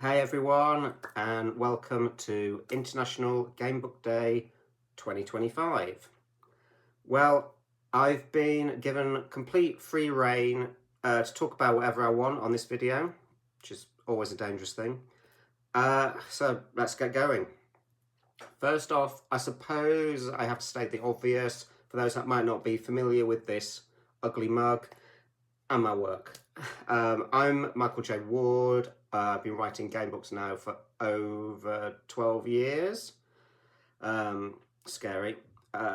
Hey everyone, and welcome to International Gamebook Day 2025. Well, I've been given complete free rein to talk about whatever I want on this video, which is always a dangerous thing. So let's get going. First off, I suppose I have to state the obvious for those that might not be familiar with this ugly mug and my work. I'm Michael J. Ward. I've been writing game books now for over 12 years. Scary.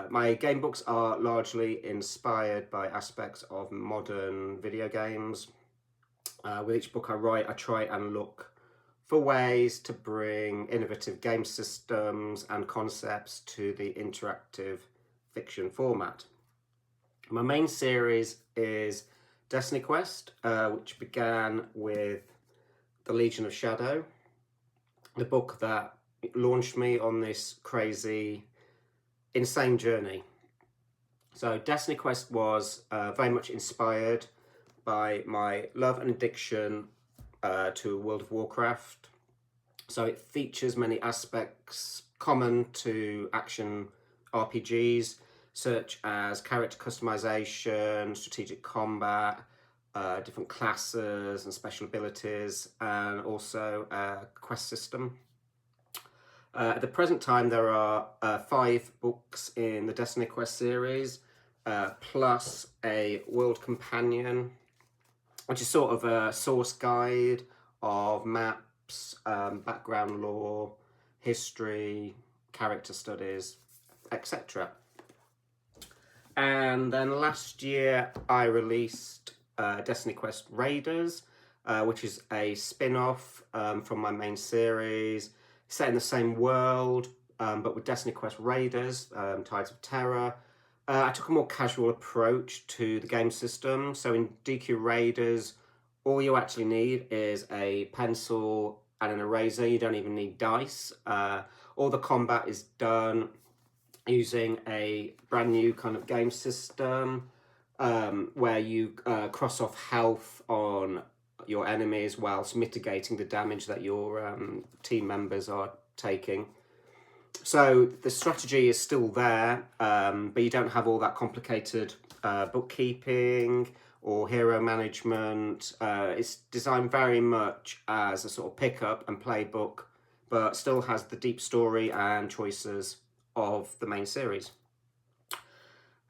My game books are largely inspired by aspects of modern video games. With each book I write, I try and look for ways to bring innovative game systems and concepts to the interactive fiction format. My main series is DestinyQuest, which began with The Legion of Shadow, the book that launched me on this crazy, insane journey. So DestinyQuest was very much inspired by my love and addiction to World of Warcraft. So it features many aspects common to action RPGs, such as character customization, strategic combat, different classes and special abilities, and also a quest system. At the present time, there are 5 books in the DestinyQuest series, plus a World Companion, which is sort of a source guide of maps, background lore, history, character studies, etc. And then last year I released DestinyQuest Raiders, which is a spin-off from my main series, set in the same world, but with DestinyQuest Raiders, Tides of Terror. I took a more casual approach to the game system. So in DQ Raiders, all you actually need is a pencil and an eraser. You don't even need dice. All the combat is done using a brand new kind of game system where you cross off health on your enemies whilst mitigating the damage that your team members are taking. So the strategy is still there, but you don't have all that complicated bookkeeping or hero management. It's designed very much as a sort of pick up and play book, but still has the deep story and choices of the main series.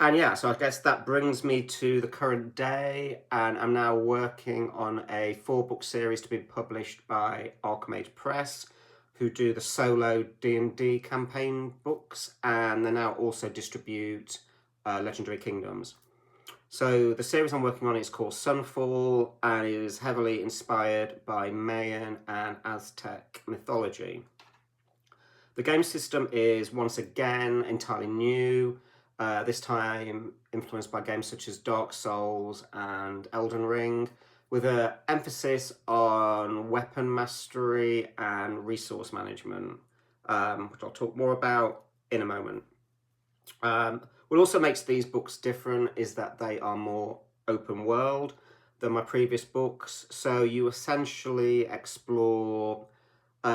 And yeah, so I guess that brings me to the current day, and I'm now working on a 4-book series to be published by Arkham Age Press, who do the solo D&D campaign books, and they now also distribute Legendary Kingdoms. So the series I'm working on is called Sunfall, and it is heavily inspired by Mayan and Aztec mythology. The game system is once again entirely new, this time influenced by games such as Dark Souls and Elden Ring, with an emphasis on weapon mastery and resource management, which I'll talk more about in a moment. What also makes these books different is that they are more open world than my previous books. So you essentially explore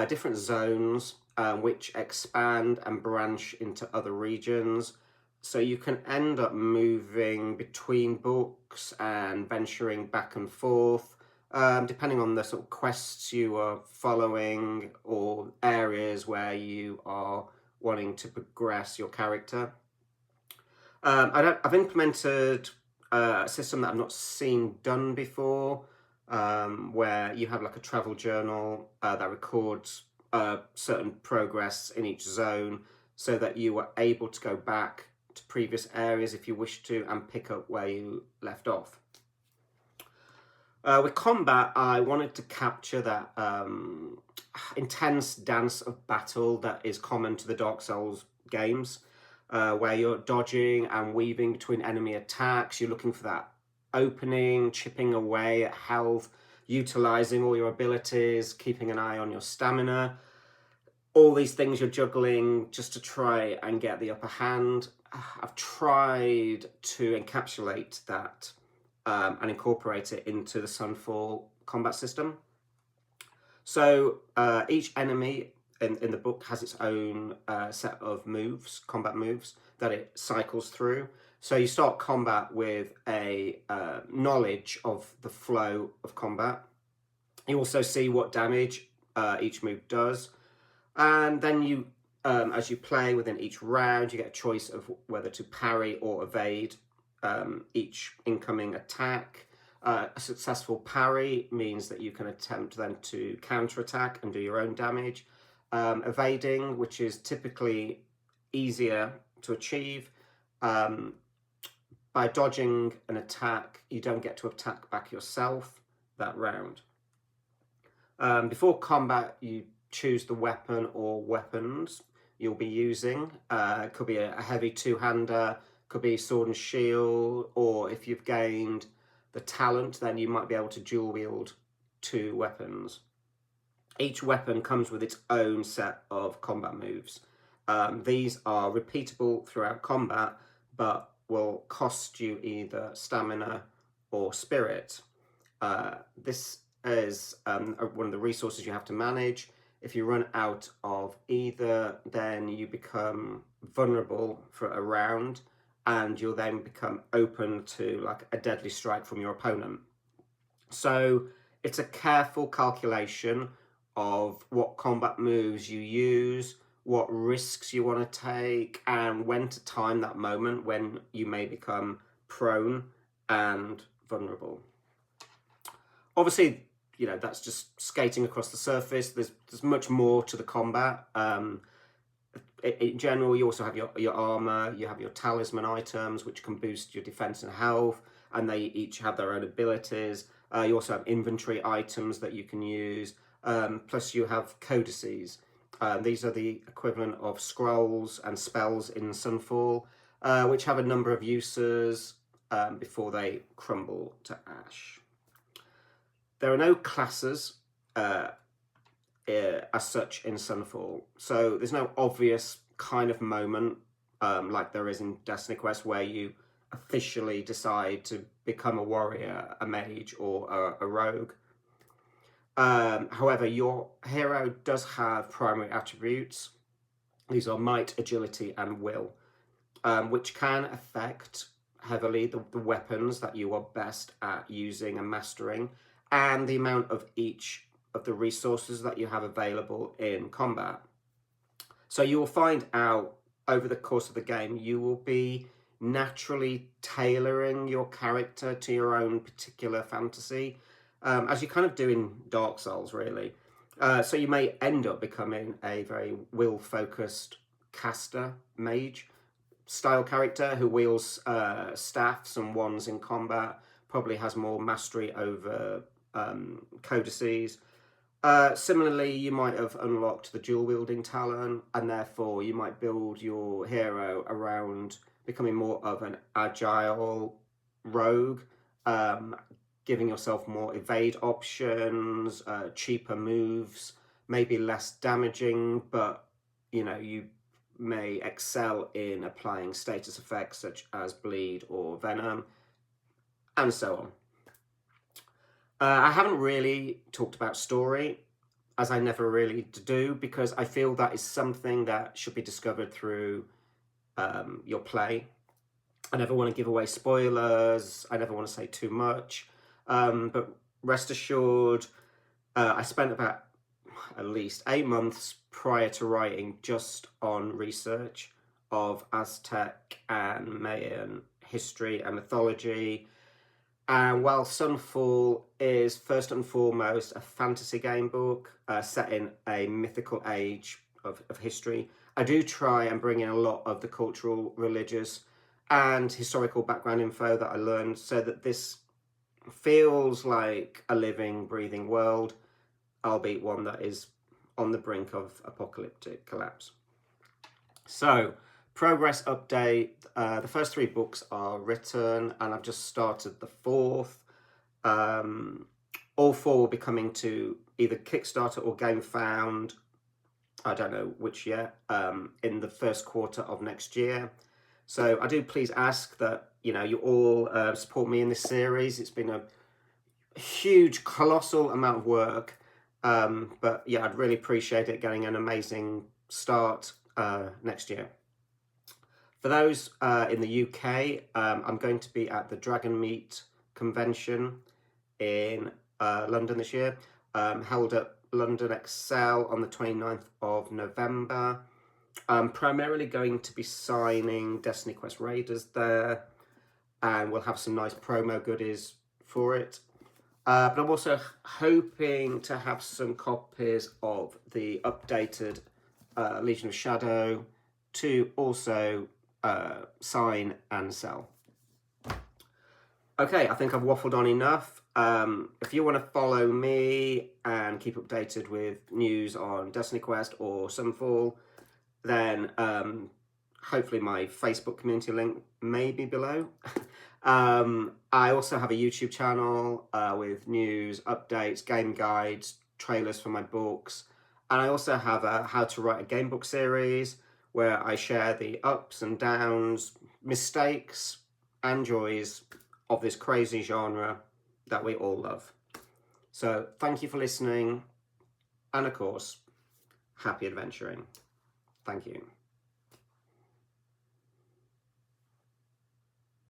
different zones which expand and branch into other regions. So you can end up moving between books and venturing back and forth, depending on the sort of quests you are following or areas where you are wanting to progress your character. I've implemented a system that I've not seen done before, where you have like a travel journal that records certain progress in each zone, so that you are able to go back to previous areas if you wish to and pick up where you left off. With combat, I wanted to capture that intense dance of battle that is common to the Dark Souls games, where you're dodging and weaving between enemy attacks. You're looking for that opening, chipping away at health, utilizing all your abilities, keeping an eye on your stamina. All these things you're juggling just to try and get the upper hand. I've tried to encapsulate that and incorporate it into the Sunfall combat system. So each enemy in the book has its own set of moves, combat moves, that it cycles through. So you start combat with a knowledge of the flow of combat. You also see what damage each move does. And then you, as you play within each round, you get a choice of whether to parry or evade each incoming attack. A successful parry means that you can attempt then to counterattack and do your own damage. Evading, which is typically easier to achieve. By dodging an attack, you don't get to attack back yourself that round. Before combat, you choose the weapon or weapons you'll be using. It could be a heavy two-hander, could be sword and shield, or if you've gained the talent, then you might be able to dual wield 2 weapons. Each weapon comes with its own set of combat moves. These are repeatable throughout combat, but will cost you either stamina or spirit. This is one of the resources you have to manage. If you run out of either, then you become vulnerable for a round, and you'll then become open to like a deadly strike from your opponent. So it's a careful calculation of what combat moves you use, what risks you want to take, and when to time that moment when you may become prone and vulnerable. Obviously, you know, that's just skating across the surface. There's much more to the combat. In general, you also have your armor, you have your talisman items, which can boost your defense and health, and they each have their own abilities. You also have inventory items that you can use, plus you have codices. These are the equivalent of scrolls and spells in Sunfall, which have a number of uses before they crumble to ash. There are no classes as such in Sunfall, so there's no obvious kind of moment like there is in DestinyQuest where you officially decide to become a warrior, a mage, or a rogue. However, your hero does have primary attributes. These are might, agility, and will, which can affect heavily the weapons that you are best at using and mastering, and the amount of each of the resources that you have available in combat. So you will find out over the course of the game, you will be naturally tailoring your character to your own particular fantasy, as you kind of do in Dark Souls, really. So you may end up becoming a very will-focused caster mage style character who wields staffs and wands in combat, probably has more mastery over codices. Similarly, you might have unlocked the dual wielding talent, and therefore you might build your hero around becoming more of an agile rogue, giving yourself more evade options, cheaper moves, maybe less damaging, but you know, you may excel in applying status effects such as bleed or venom, and so on. I haven't really talked about story, as I never really do, because I feel that is something that should be discovered through your play. I never want to give away spoilers, I never want to say too much, but rest assured, I spent about at least 8 months prior to writing just on research of Aztec and Mayan history and mythology. And while Sunfall is first and foremost a fantasy game book set in a mythical age of history, I do try and bring in a lot of the cultural, religious, and historical background info that I learned, so that this feels like a living, breathing world, albeit one that is on the brink of apocalyptic collapse. So, progress update. The first 3 books are written, and I've just started the 4th. All 4 will be coming to either Kickstarter or GameFound, I don't know which yet, in the first quarter of next year. So I do please ask that, you know, you all support me in this series. It's been a huge, colossal amount of work, But yeah, I'd really appreciate it getting an amazing start next year. For those in the UK, I'm going to be at the Dragon Meat convention in London this year, held at London Excel on the 29th of November. I'm primarily going to be signing DestinyQuest Raiders there, and we'll have some nice promo goodies for it. But I'm also hoping to have some copies of the updated Legion of Shadow to also sign and sell. Okay, I think I've waffled on enough. If you want to follow me and keep updated with news on DestinyQuest or Sunfall, then hopefully my Facebook community link may be below. I also have a YouTube channel with news, updates, game guides, trailers for my books. And I also have a How to Write a Gamebook series where I share the ups and downs, mistakes and joys of this crazy genre that we all love. So thank you for listening, and of course, happy adventuring. Thank you.